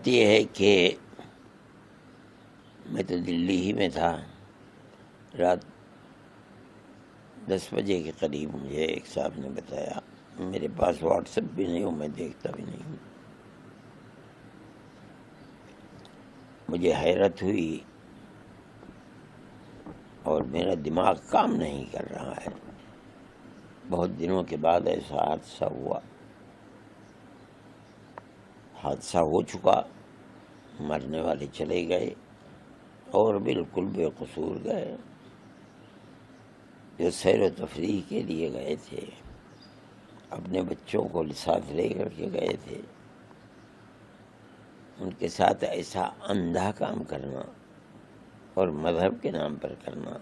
یہ ہے کہ میں تو دلی ہی میں تھا. رات 10 بجے کے قریب مجھے ایک صاحب نے بتایا، میرے پاس واٹس ایپ بھی نہیں ہوں، میں دیکھتا بھی نہیں ہوں. مجھے حیرت ہوئی اور میرا دماغ کام نہیں کر رہا ہے. بہت دنوں کے بعد ایسا حادثہ ہوا. حادثہ ہو چکا، مرنے والے چلے گئے اور بالکل بے قصور گئے. جو سیر و تفریح کے لیے گئے تھے، اپنے بچوں کو ساتھ لے کر کے گئے تھے، ان کے ساتھ ایسا اندھا کام کرنا اور مذہب کے نام پر کرنا،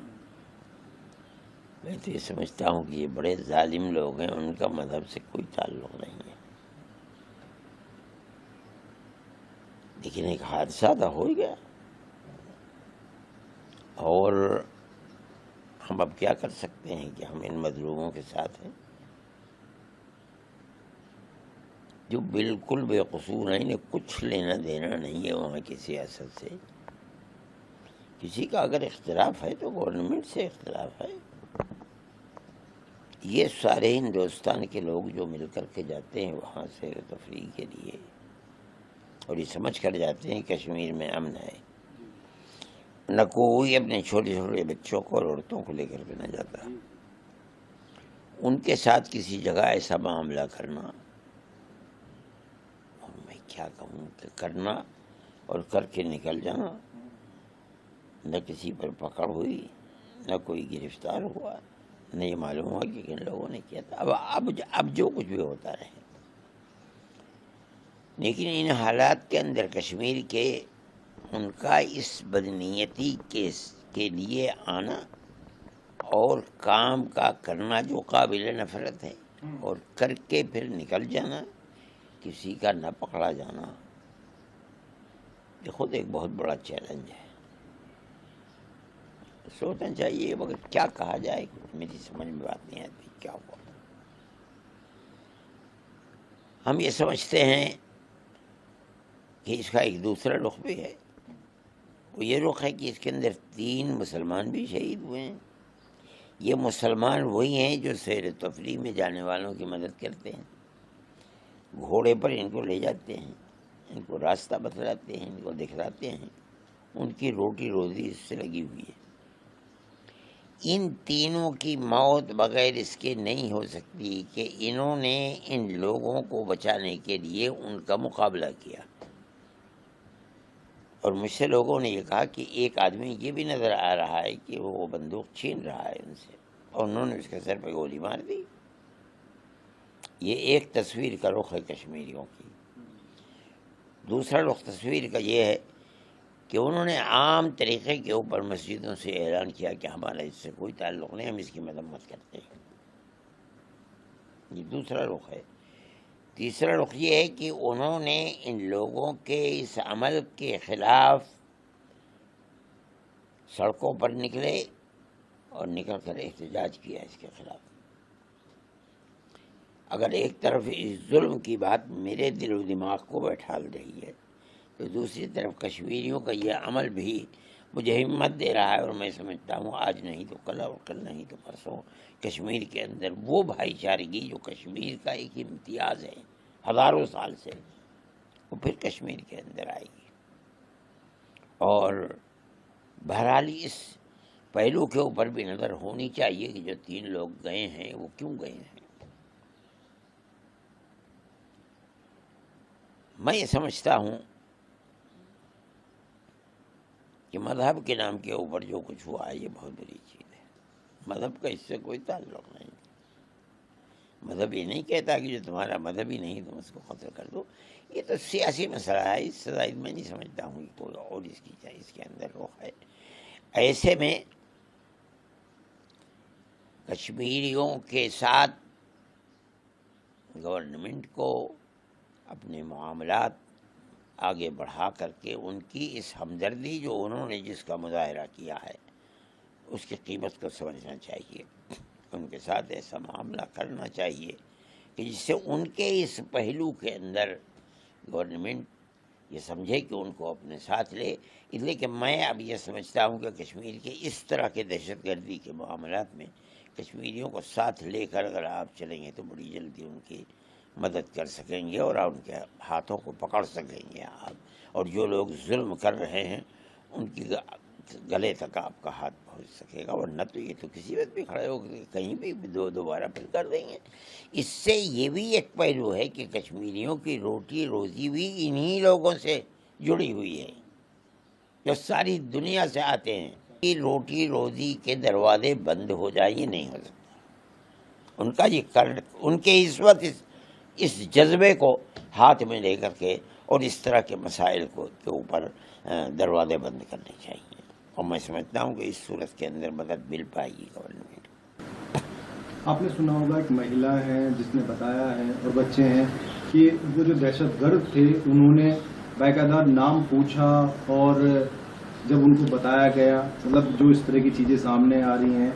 میں تو یہ سمجھتا ہوں کہ یہ بڑے ظالم لوگ ہیں، ان کا مذہب سے کوئی تعلق نہیں ہے. لیکن ایک حادثہ تو ہو ہی گیا، اور ہم اب کیا کر سکتے ہیں کہ ہم ان مظلوموں کے ساتھ ہیں جو بالکل بے قصور ہیں. انہیں کچھ لینا دینا نہیں ہے وہاں کی سیاست سے. کسی کا اگر اختلاف ہے تو گورنمنٹ سے اختلاف ہے. یہ سارے ہندوستان کے لوگ جو مل کر کے جاتے ہیں وہاں سیر و تفریح کے لیے، اور یہ سمجھ کر جاتے ہیں کشمیر میں امن ہے. نہ کوئی اپنے چھوٹے چھوٹے بچوں کو اور عورتوں کو لے کر کے نہ جاتا. ان کے ساتھ کسی جگہ ایسا معاملہ کرنا، اور میں کیا کہوں کہ کرنا اور کر کے نکل جانا، نہ کسی پر پکڑ ہوئی، نہ کوئی گرفتار ہوا، نہ یہ معلوم ہوا کہ کن لوگوں نے کیا تھا. اب جو کچھ بھی ہوتا رہے، لیکن ان حالات کے اندر کشمیر کے ان کا اس بدنیتی کے لیے آنا اور کام کا کرنا جو قابل نفرت ہے، اور کر کے پھر نکل جانا، کسی کا نہ پکڑا جانا، یہ خود ایک بہت بڑا چیلنج ہے. سوچنا چاہیے مگر کیا کہا جائے، میری سمجھ میں بات نہیں آتی کیا ہوا. ہم یہ سمجھتے ہیں کہ اس کا ایک دوسرا رخ بھی ہے. وہ یہ رخ ہے کہ اس کے اندر 3 مسلمان بھی شہید ہوئے ہیں. یہ مسلمان وہی ہیں جو سیر و تفریح میں جانے والوں کی مدد کرتے ہیں، گھوڑے پر ان کو لے جاتے ہیں، ان کو راستہ بتلاتے ہیں، ان کو دکھلاتے ہیں. ان کی روٹی روزی اس سے لگی ہوئی ہے. ان تینوں کی موت بغیر اس کے نہیں ہو سکتی کہ انہوں نے ان لوگوں کو بچانے کے لیے ان کا مقابلہ کیا. اور مجھ سے لوگوں نے یہ کہا کہ ایک آدمی یہ بھی نظر آ رہا ہے کہ وہ بندوق چھین رہا ہے ان سے، اور انہوں نے اس کے سر پہ گولی مار دی. یہ ایک تصویر کا رخ ہے کشمیریوں کی. دوسرا رخ تصویر کا یہ ہے کہ انہوں نے عام طریقے کے اوپر مسجدوں سے اعلان کیا کہ ہمارا اس سے کوئی تعلق نہیں، ہم اس کی مذمت کرتے ہیں. یہ دوسرا رخ ہے. تیسرا رخ یہ ہے کہ انہوں نے ان لوگوں کے اس عمل کے خلاف سڑکوں پر نکلے اور نکل کر احتجاج کیا اس کے خلاف. اگر ایک طرف اس ظلم کی بات میرے دل و دماغ کو بیٹھال رہی ہے، تو دوسری طرف کشمیریوں کا یہ عمل بھی مجھے ہمت دے رہا ہے. اور میں سمجھتا ہوں آج نہیں تو کل، اور کل نہیں تو پرسوں، کشمیر کے اندر وہ بھائی چارگی جو کشمیر کا ایک امتیاز ہے ہزاروں سال سے، وہ پھر کشمیر کے اندر آئے گی. اور بہرحال اس پہلو کے اوپر بھی نظر ہونی چاہیے کہ جو 3 لوگ گئے ہیں وہ کیوں گئے ہیں. میں یہ سمجھتا ہوں کہ مذہب کے نام کے اوپر جو کچھ ہوا ہے یہ بہت بڑی چیز ہے. مذہب کا اس سے کوئی تعلق نہیں. مذہب یہ نہیں کہتا کہ جو تمہارا مذہب ہی نہیں تم اس کو قتل کر دو. یہ تو سیاسی مسئلہ ہے، اس سے زائد میں نہیں سمجھتا ہوں کہ کوئی اور اس کے اندر رخ ہے. ایسے میں کشمیریوں کے ساتھ گورنمنٹ کو اپنے معاملات آگے بڑھا کر کے ان کی اس ہمدردی جو انہوں نے جس کا مظاہرہ کیا ہے اس کی قیمت کو سمجھنا چاہیے. ان کے ساتھ ایسا معاملہ کرنا چاہیے کہ جس سے ان کے اس پہلو کے اندر گورنمنٹ یہ سمجھے کہ ان کو اپنے ساتھ لے. اس لیے کہ میں اب یہ سمجھتا ہوں کہ کشمیر کے اس طرح کے دہشت گردی کے معاملات میں کشمیریوں کو ساتھ لے کر اگر آپ چلیں گے تو بڑی جلدی ان کی مدد کر سکیں گے اور ان کے ہاتھوں کو پکڑ سکیں گے آپ. اور جو لوگ ظلم کر رہے ہیں ان کی گلے تک آپ کا ہاتھ پہنچ سکے گا، ورنہ تو یہ تو کسی وقت بھی کھڑے ہو کے کہیں بھی دوبارہ پھر کر دیں گے. اس سے یہ بھی ایک پہلو ہے کہ کشمیریوں کی روٹی روزی بھی انہی لوگوں سے جڑی ہوئی ہے جو ساری دنیا سے آتے ہیں. روٹی روزی کے دروازے بند ہو جائیں یہ نہیں ہو سکتا. ان کا یہ ان کے اس وقت اس جذبے کو ہاتھ میں لے کر کے اور اس طرح کے مسائل کے اوپر دروازے بند کرنے چاہیے. اور میں سمجھتا ہوں کہ اس صورت کے اندر مدد مل پائے گی گورنمنٹ. آپ نے سنا ہوگا ایک مہیلا ہے جس نے بتایا ہے اور بچے ہیں کہ وہ جو دہشت گرد تھے انہوں نے باقاعدہ نام پوچھا اور جب ان کو بتایا گیا، مطلب جو اس طرح کی چیزیں سامنے آ رہی ہیں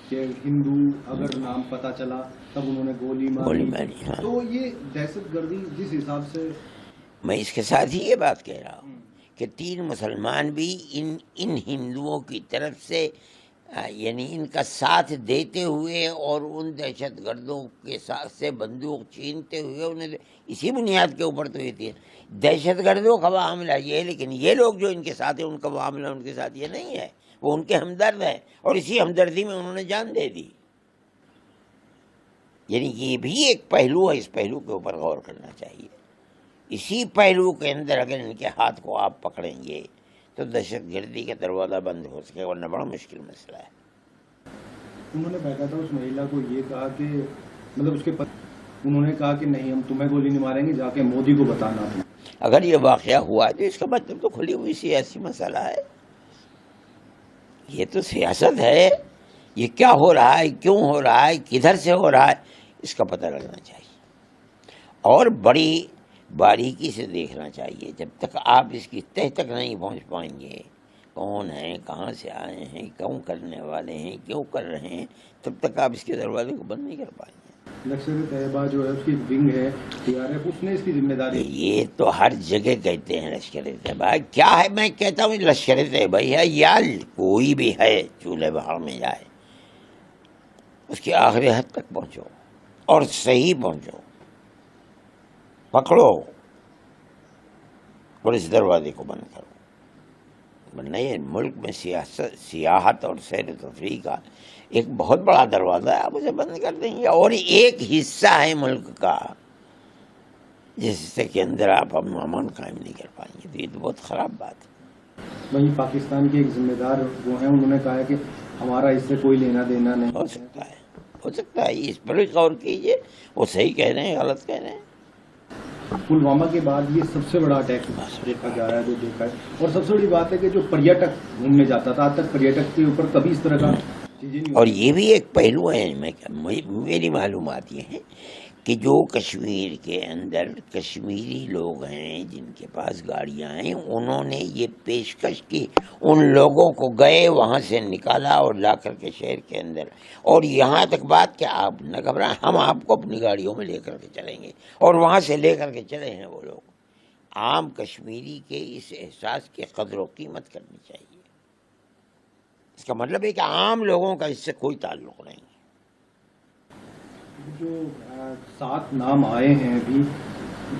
کہ ہندو اگر نام پتہ چلا تب انہوں نے گولی ماری. ہاں. تو یہ دہشت گردی جس حساب سے میں اس کے ساتھ ہی یہ بات کہہ رہا ہوں کہ 3 مسلمان بھی ان ہندوؤں کی طرف سے یعنی ان کا ساتھ دیتے ہوئے اور ان دہشت گردوں کے ساتھ سے بندوق چھینتے ہوئے انہیں اسی بنیاد کے اوپر تو یہ تھی. دہشت گردوں کا معاملہ یہ ہے، لیکن یہ لوگ جو ان کے ساتھ ہیں ان کا معاملہ ان کے ساتھ یہ نہیں ہے. وہ ان کے ہمدرد ہیں اور اسی ہمدردی میں انہوں نے جان دے دی. یعنی یہ بھی ایک پہلو ہے، اس پہلو کے اوپر غور کرنا چاہیے. اسی پہلو کے اندر اگر ان کے ہاتھ کو آپ پکڑیں گے تو دہشت گردی کا دروازہ بند ہو سکے، ورنہ بڑا مشکل مسئلہ ہے. انہوں نے باقاعدہ اس مہیلا کو یہ کہا کہ مطلب اس کے انہوں نے کہا کہ نہیں ہم تمہیں گولی نہیں ماریں گے، جا کے مودی کو بتانا تھا. اگر یہ واقعہ ہوا ہے تو اس کا مطلب تو کھلی ہوئی سیاسی مسئلہ ہے. یہ تو سیاست ہے. یہ کیا ہو رہا ہے، کیوں ہو رہا ہے، کدھر سے ہو رہا ہے، اس کا پتہ لگنا چاہیے اور بڑی باریکی سے دیکھنا چاہیے. جب تک آپ اس کی تہ تک نہیں پہنچ پائیں گے، کون ہیں، کہاں سے آئے ہیں، کیوں کرنے والے ہیں، کیوں کر رہے ہیں، تب تک آپ اس کے دروازے کو بند نہیں کر پائیں گے. لشکر طیبہ جو ہے اس کی ونگ ہے TRF، اس نے اس کی ذمہ داری. یہ تو ہر جگہ کہتے ہیں لشکر طیبہ. کیا ہے، میں کہتا ہوں لشکر طیبہ ہے یا کوئی بھی ہے چولہے بہار میں جائے، اس کی آخری حد تک پہنچو اور صحیح پہنچو، پکڑو اور اس دروازے کو بند کرو. ورنہ یہ ملک میں سیاحت اور سیر و تفریح کا ایک بہت بڑا دروازہ ہے، آپ اسے بند کر دیں گے. اور ایک حصہ ہے ملک کا جس حصے کے اندر آپ امن قائم نہیں کر پائیں گے، تو یہ تو بہت خراب بات ہے. وہیں پاکستان کے ایک ذمہ دار وہ ہیں، انہوں نے کہا ہے کہ ہمارا اس سے کوئی لینا دینا نہیں. ہو سکتا ہے اس پر بھی غور کیجیے. وہ صحیح کہہ رہے ہیں، غلط کہہ رہے ہیں. پلوامہ کے بعد یہ سب سے بڑا اٹیک دیکھا جا رہا ہے جو دیکھا ہے. اور سب سے بڑی بات ہے کہ جو پریٹک گھومنے جاتا تھا، آج تک پریٹک کے اوپر کبھی اس طرح کا چیزیں نہیں. اور یہ بھی ایک پہلو ہے. میری معلومات یہ ہے کہ جو کشمیر کے اندر کشمیری لوگ ہیں جن کے پاس گاڑیاں ہیں، انہوں نے یہ پیشکش کی ان لوگوں کو، گئے وہاں سے نکالا اور لا کر کے شہر کے اندر. اور یہاں تک بات کہ آپ نہ گھبرائیں، ہم آپ کو اپنی گاڑیوں میں لے کر کے چلیں گے. اور وہاں سے لے کر کے چلے ہیں وہ لوگ. عام کشمیری کے اس احساس کی قدر و قیمت کرنی چاہیے. اس کا مطلب ہے کہ عام لوگوں کا اس سے کوئی تعلق نہیں. جو 7 نام آئے ہیں ابھی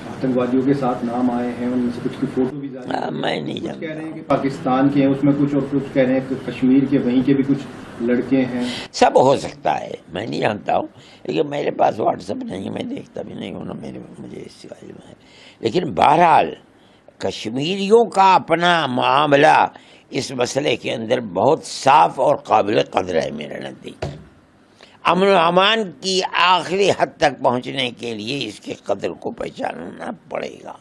آتنکوادیوں کے 7 نام آئے ہیں، ان میں سے کچھ کی فوٹو بھی جاری ہے. میں نہیں کچھ کہہ رہے ہیں جانتا. کہ پاکستان کے ہیں اس میں کچھ، اور کچھ کہہ رہے ہیں کہ کشمیر کے وہیں کے بھی کچھ لڑکے ہیں. سب ہو سکتا ہے، میں نہیں جانتا ہوں. لیکن میرے پاس واٹس ایپ نہیں ہے، میں دیکھتا بھی نہیں ہوں، مجھے اس سے علم ہے. لیکن بہرحال کشمیریوں کا اپنا معاملہ اس مسئلے کے اندر بہت صاف اور قابل قدر ہے. میرے نزدیک امن و امان کی آخری حد تک پہنچنے کے لیے اس کے قدر کو پہچاننا پڑے گا.